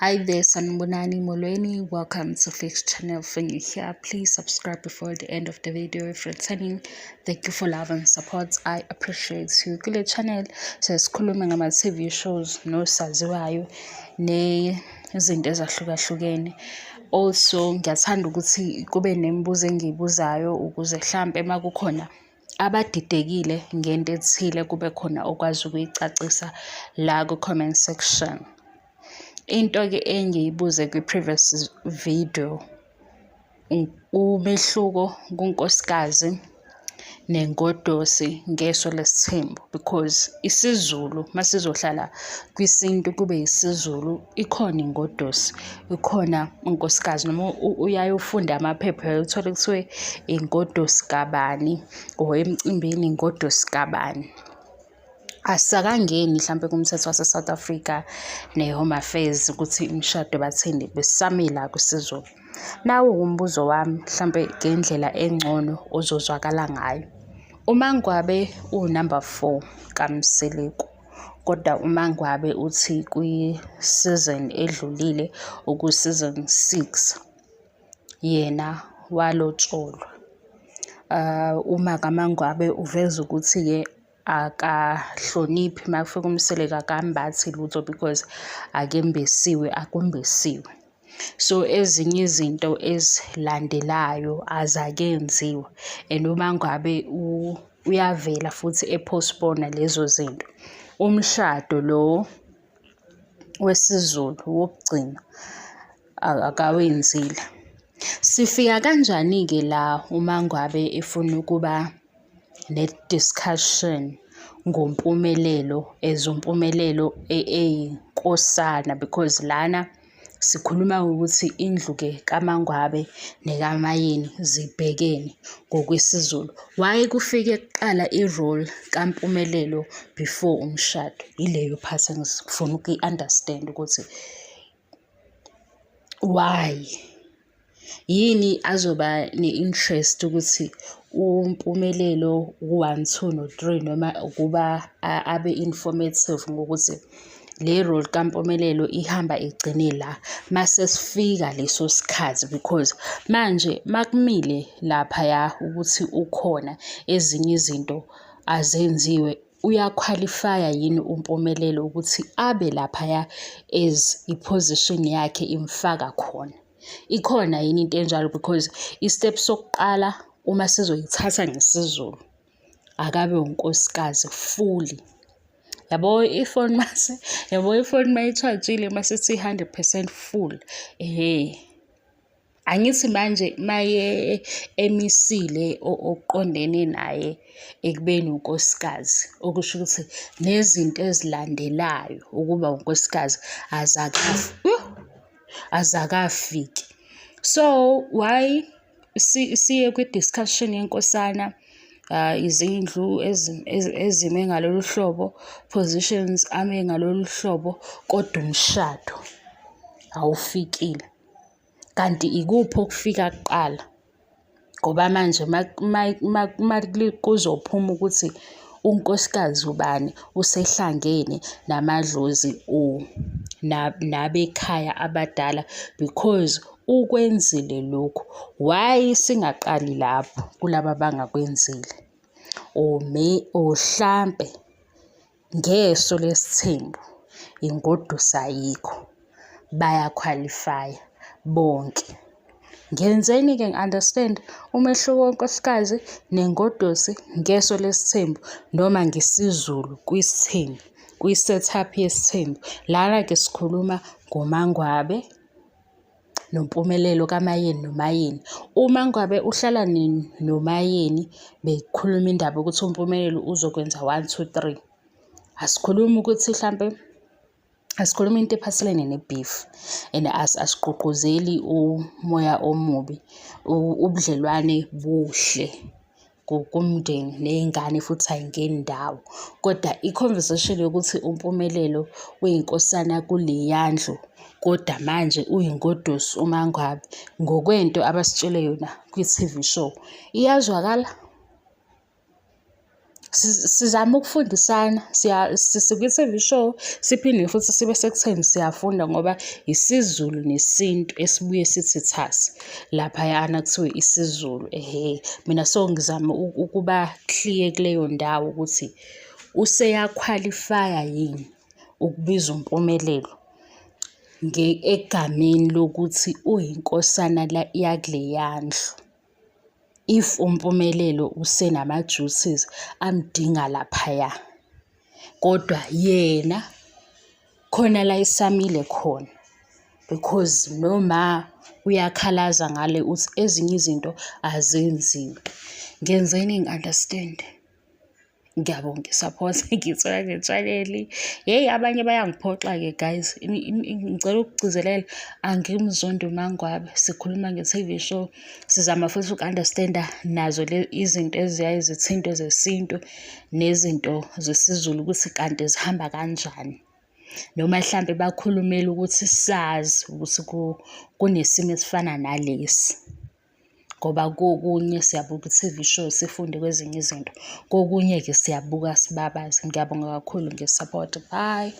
Hi there, Sanbonani Molweni. Welcome to Fix Channel. For you here, please subscribe before the end of the video. If you're returning, thank you for love and support. I appreciate you. Kule channel sesikhuluma ngama TV shows nosaziwayo nezinto ezahlukahlukene. Also ngiyathanda ukuthi kube nemibuzo engiyibuzayo ukuze mhlambe makukhona abadidekile ngento ethile kube khona okwazi ukuyicacisa la ku comment section. Into-ke engiyibuze kwi-previous video umehluko kunkosikazi nengodosi ngeso lesithembu, because isiZulu masizohlala kwisintu kube isiZulu ikhona ingodosi ikhona unkosikazi, noma uyaye ufunde amaphepha uthole kuthiwe ingodosi kabani or emcimbini ingodosi kabani. Asakangeni mhlampe kumthetho wase-South Africa ne-Home Affairs ukuthi imishado bathini besamila kwisiZulu. Nawo umbuzo wami mhlampe ngendlela engcono ozozwakala ngayo. Uma ngabe number 4 kaMseleku, kodwa uma ngabe uthi kwi-season edlulile season 6 yena walotsholwa, uma kaMangwabe uveza ukuthi-ke akahloniphi makufika uMseleku akambathi lutho because akumbesiwe. So ezinye izinto ezilandelayo azakenziwa, and uma ngabe uyavela futhi epostpone lezo zinto, umshado lo wesiZulu wokugcina akawenzile. Sifika kanjani-ke la uma ngabe efuna ukuba ne-discussion ngompumelelo ezumpumelelo eyinkosana, because lana sikhuluma ukuthi indlu-ke kaMangwabe nekaMayeni zibhekene ngokwesiZulu. Why kufike kuqala i-role kaMpumelelo before umshado? Ileyo part engifuna ukuyi-understand ukuthi why, yini azoba ne-interest ukuthi uMpumelelo u-1, 2 no-3 noma ukuba abe informative ngokuthi le role kaMpumelelo ihamba igcine la mase sifika leso sikhathi, because manje makumile laphaya ukuthi ukhona ezinye izinto azenziwe, uyaqualifya yini uMpumelelo ukuthi abe laphaya as i-position yakhe imfaka khona? Ikhona yini into enjalo? Because i-step sokuqala uma sizoyithatha ngesiZulu akabe unkosikazi fully. Yabo ifoni mayitshajile masithi 100% full, angithi manje maye emisile oqondene naye ekubeni unkosikazi, okusho ukuthi nezinto ezilandelayo ukuba unkosikazi azakafiki. So why siye kwi-discussion yenkosana, izindlu ezime ngalolu hlobo, positions ame ngalolu hlobo, kodwa umshado awufikile? Kanti ikuphi okufika kuqala? Ngoba manje kuzophuma ukuthi unkosikazi ubani usehlangene namadlozi nabekhaya abadala because ukwenzile lokhu. Why singaqali lapho kulaba abangakwenzile? Or hlampe ngeso lesithembu ingoduso ayikho, bayaqualifya bonke. Ngenzeni-ke ngi-understand umehluko wonkosikazi nengodosi ngeso lesithembu noma ngesiZulu kwisithembu, kwi-setup yesithembu. Lana-ke sikhuluma ngoMangwabe noMpumelelo kaMayeni noMayeni. Uma ngabe uhlala noMayeni bekhuluma indaba ukuthi uMpumelelo uzokwenza 1, 2, 3. Asikhulumi ukuthi mhlampe asikhuluma into ephathelene ne-beef, and asigqugquzeli umoya omubi, ubudlelwane buhle kumndeni ney'ngane futhi ayingeni ndawo. Kodwa i-conversation yokuthi uMpumelelo uyinkosana kuleya ndlu kodwa manje uyingodosi uMangwabe ngokwento abasitshele yona kwi-TV show iyazwakala? Sizama ukufundisana, sikwi-TV show siphinde futhi sibe sekutheni siyafunda ngoba isiZulu nesintu esibuye sithi thasi laphayana kuthiwe isiZulu. Mina so ngizama ukuba clear kuleyo ndawo ukuthi useyakhwalifaya yini ukubiza uMpumelelo egameni lokuthi uyinkosana yakuleya ndlu. If uMpumelelo usenama-duties amdinga laphaya, kodwa yena khona la esamile khona, because noma uyakhalaza ngale uthi ezinye izinto azenziwe. Ngenzeni ngi-understand. Ngiyabonga i-support ngiyithola nge-channel. Abanye bayangiphoxa-ke guys. Ngicela ukugcizelela, angimzondi uMaNgwabi, sikhuluma nge-TV show. Sizama futhi uku-understand-a nazo izinto eziyaye zithinte zesintu nezinto zesiZulu ukuthi kanti zihamba kanjani. Noma mhlampe bakhulumele ukuthi sazi ukuthi kunesimo esifana nalesi. Ngoba kokunye siyabuka i-TV show sifunde kwezinye izinto, kokunye-ke siyabuka sibabaze. Ngiyabonga kakhulu nge-support. Bye.